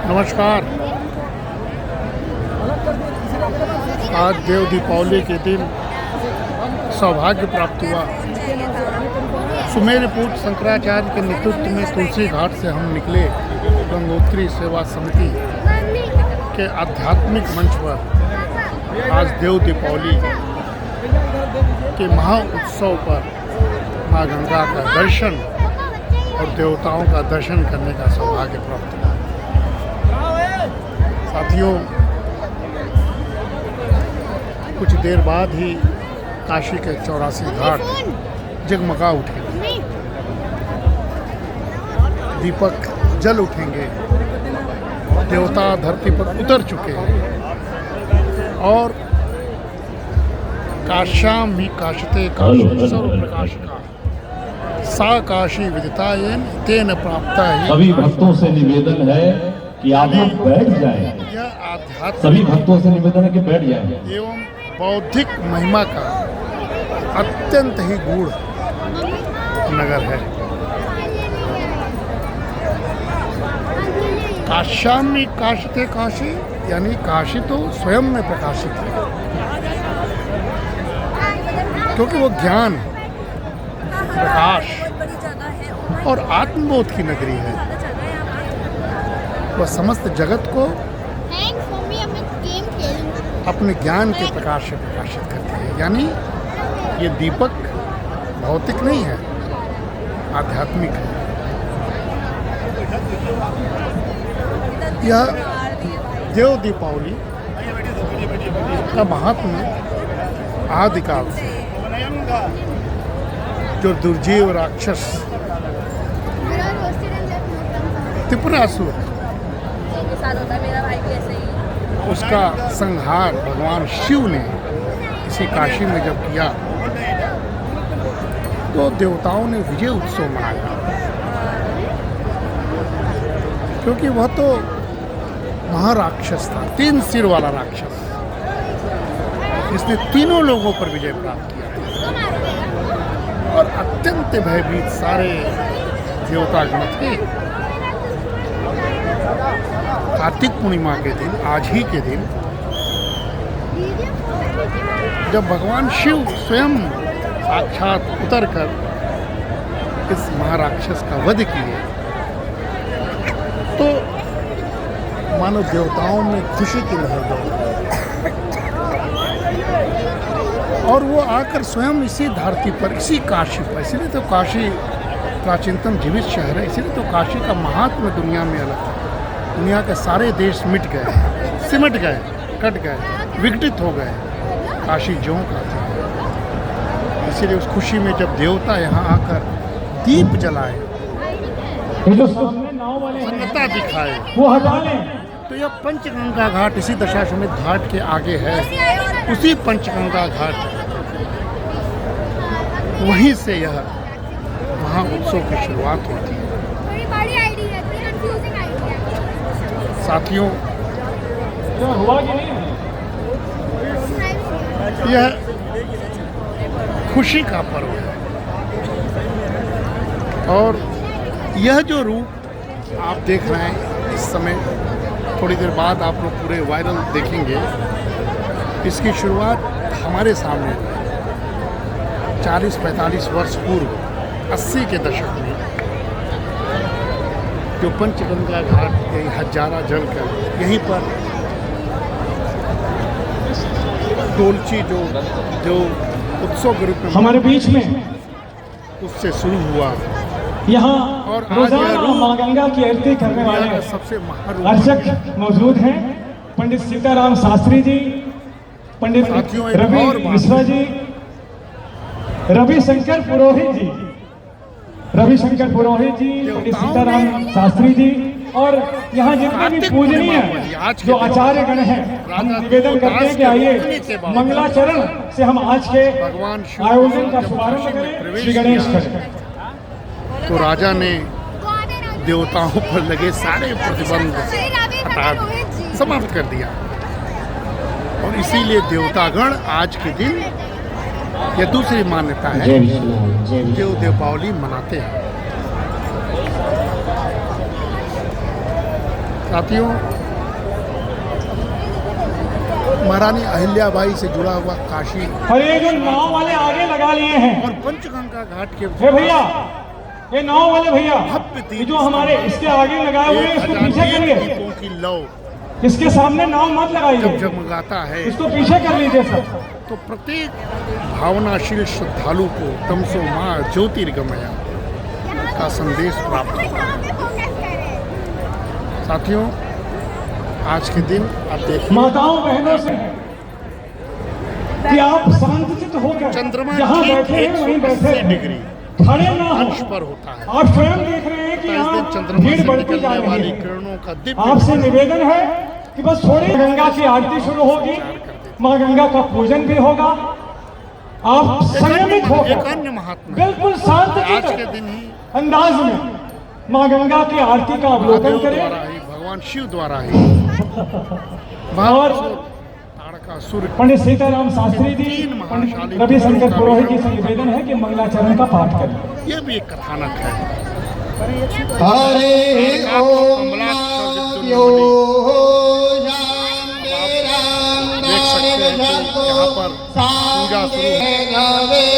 नमस्कार। आज देव दीपावली के दिन सौभाग्य प्राप्त हुआ। सुमेर पूज्य शंकराचार्य के नेतृत्व में तुलसी घाट से हम निकले गंगोत्री सेवा समिति के आध्यात्मिक मंच पर आज देव दीपावली के महा उत्सव पर माँ गंगा का दर्शन और देवताओं का दर्शन करने का सौभाग्य प्राप्त हुआ। साथियों, कुछ देर बाद ही काशी के 84 घाट जगमगा उठेंगे, दीपक जल उठेंगे, देवता धरती पर उतर चुके हैं और काश्याम ही काशते काशी सर्व प्रकाश का सा काशी विदितायेन तेन प्राप्ता है। सभी भक्तों से निवेदन है कि आप लोग बैठ जाएं। यह आध्यात्मिक सभी भक्तों से निवेदन है कि बैठ जाएं। एवं बौद्धिक महिमा का अत्यंत ही गूढ़ नगर है। काश्याम में काशते काशी यानी काशी तो स्वयं में प्रकाशित है, क्योंकि वो ज्ञान, प्रकाश और आत्मबोध की नगरी है। वह समस्त जगत को अपने ज्ञान के प्रकाश से प्रकाशित करती है। यानी ये दीपक भौतिक नहीं है, आध्यात्मिक है। यह देव दीपावली का महात्म्य आदिकाल से जो दुर्जीव राक्षस त्रिपुरासुर उसका संहार भगवान शिव ने इसी काशी में जब किया तो देवताओं ने विजय उत्सव मनाया, क्योंकि वह तो महाराक्षस था, 3 सिर वाला राक्षस। इसने तीनों लोगों पर विजय प्राप्त किया और अत्यंत भयभीत सारे देवतागण थे। कार्तिक पूर्णिमा के दिन, आज ही के दिन, जब भगवान शिव स्वयं साक्षात उतर कर इस महाराक्षस का वध किए तो मानव देवताओं में खुशी की लहर दौड़ी और वो आकर स्वयं इसी धरती पर, इसी काशी पर, इसीलिए तो काशी प्राचीनतम जीवित शहर है, इसीलिए तो काशी का महात्म्य दुनिया में अलग है। दुनिया के सारे देश मिट गए, सिमट गए, कट गए, विघटित हो गए, काशी ज्यों का था। इसीलिए उस खुशी में जब देवता यहाँ आकर दीप जलाए, सन्नता दिखाए, वो हटा लें। तो यह पंचगंगा घाट इसी दशाश्वमेध घाट के आगे है। उसी पंचगंगा घाट, वहीं से यह महाउत्सव की शुरुआत होती है। साथियों, यह खुशी का पर्व है और यह जो रूप आप देख रहे हैं इस समय, थोड़ी देर बाद आप लोग पूरे वायरल देखेंगे। इसकी शुरुआत हमारे सामने 40-45 वर्ष पूर्व 80 के दशक में जो पंचगंगा घाट यही हजारा जल कर यहीं पर डोलची जो उत्सव के रूप में हमारे बीच में उससे शुरू हुआ यहाँ और आज रोजाना माँ गंगा की आरती करने वाले सबसे महान अर्चक मौजूद हैं। पंडित सीताराम शास्त्री जी, पंडित रवि मिश्रा जी, रविशंकर पुरोहित जी, पंडित सीताराम शास्त्री जी और यहाँ जितने भी पूजनीय जो आचार्य गण हैं, हम निवेदन करते हैं कि आइए मंगलाचरण से हम आज के आयोजन का शुभारंभ करें। श्री गणेश करें। तो राजा ने देवताओं पर लगे सारे प्रतिबंध हटा समाप्त कर दिया और इसीलिए देवतागण आज के दिन, यह दूसरी मान्यता है, देव दीपावली मनाते हैं। साथियों, महारानी अहिल्याबाई से जुड़ा हुआ काशी और ये जो नाव वाले आगे लगा लिए हैं, और पंचगंगा घाट के हे भैया, ये नाव वाले भैया, भव्य ये जो हमारे इसके आगे लगाए हुए हैं, इसको पीछे करिए। दीपों की लौ इसके सामने नाव मत जब लगाइए, जगमगाता है इसको पीछे कर लीजिए सर। तो प्रत्येक भावनाशील श्रद्धालु को तमसो माँ ज्योतिर्गमया का संदेश प्राप्त होता है। साथियों, आज के दिन आप देखिए, माताओं बहनों से कि आप शांतचित्त होकर चंद्रमा जहाँ ठीक बैठे हैं वहीं बैठे 180 डिग्री खड़े ना हो। अंश पर होता है। आप स्वयं देख रहे हैं कि इस दिन यहाँ चंद्रमा भीड़ से बढ़ती जा निकलने वाली रही है। किरणों का दिव्य आपसे निवेदन है कि बस थोड़ी गंगा की आरती शुरू होगी, माँ गंगा का पूजन भी होगा। आप संयमित एक होकर अन्य महात्मा है। बिल्कुल आज के शांतचित्त दिन ही अंदाज में माँ गंगा की आरती का अवलोकन महादेव करें। द्वारा ही, भगवान शिव द्वारा ही और तारकासुर पंडित सीताराम शास्त्री जी, पंडित रविशंकर पुरोहित जी से निवेदन है कि मंगलाचरण का पाठ करें। ये भी एक कथानक है। हरे ओम यो देख सकते हैं कि यहाँ पर पूजा शुरू है।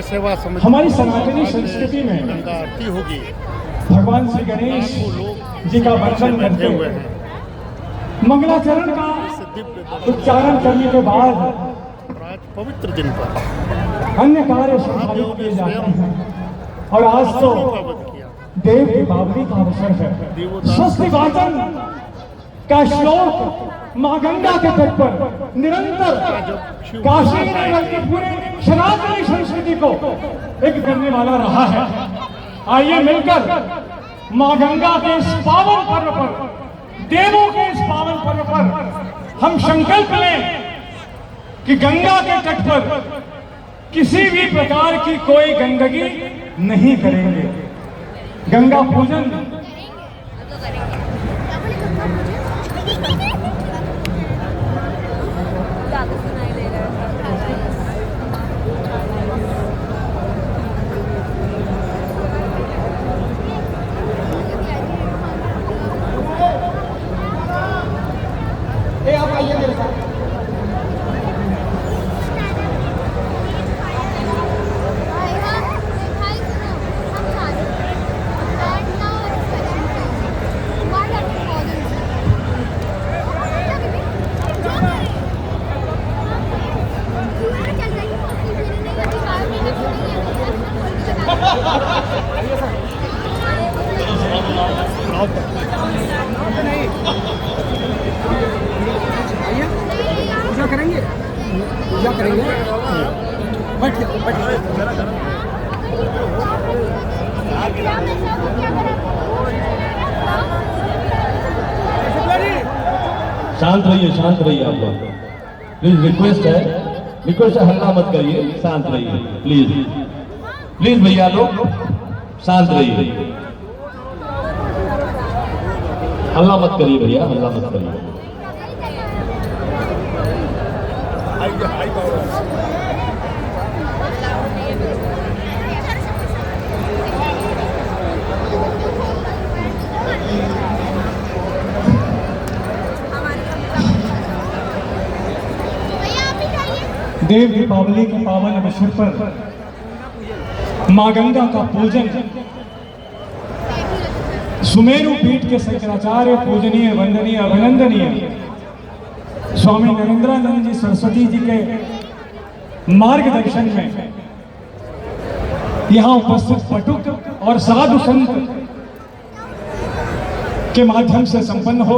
सेवा समिति हमारी सनातनी संस्कृति में गंगा आरती होगी। भगवान श्री गणेश जी का वंदन करते हुए मंगलाचरण का उच्चारण करने के बाद और आज पवित्र दिन पर अन्य कार्य संपादित किए जाते हैं। और आज तो का वध किया। देव दीपावली का अवसर है। स्वस्ति वाचन का श्लोक माँ गंगा के तट पर निरंतर काशी नगर की पूरे सनातनी संस्कृति को एक करने वाला रहा है। आइए मिलकर माँ गंगा के इस पावन पर्व पर, देवों के इस पावन पर्व पर हम संकल्प लें कि गंगा के तट पर किसी भी प्रकार की कोई गंदगी नहीं करेंगे। गंगा पूजन शांत रहिए आप लोग, प्लीज रिक्वेस्ट है हल्ला मत करिए, शांत रहिए प्लीज भैया लोग शांत रहिए, हल्ला मत करिए भैया, हल्ला मत करिए। देव दीपावली के पावन अवसर पर मां गंगा का पूजन सुमेरु पीठ के शंकराचार्य पूजनीय वंदनीय अभिनंदनीय स्वामी नरेंद्रानंद जी सरस्वती जी के मार्गदर्शन में यहाँ उपस्थित पटुक और साधु संत के माध्यम से संपन्न हो।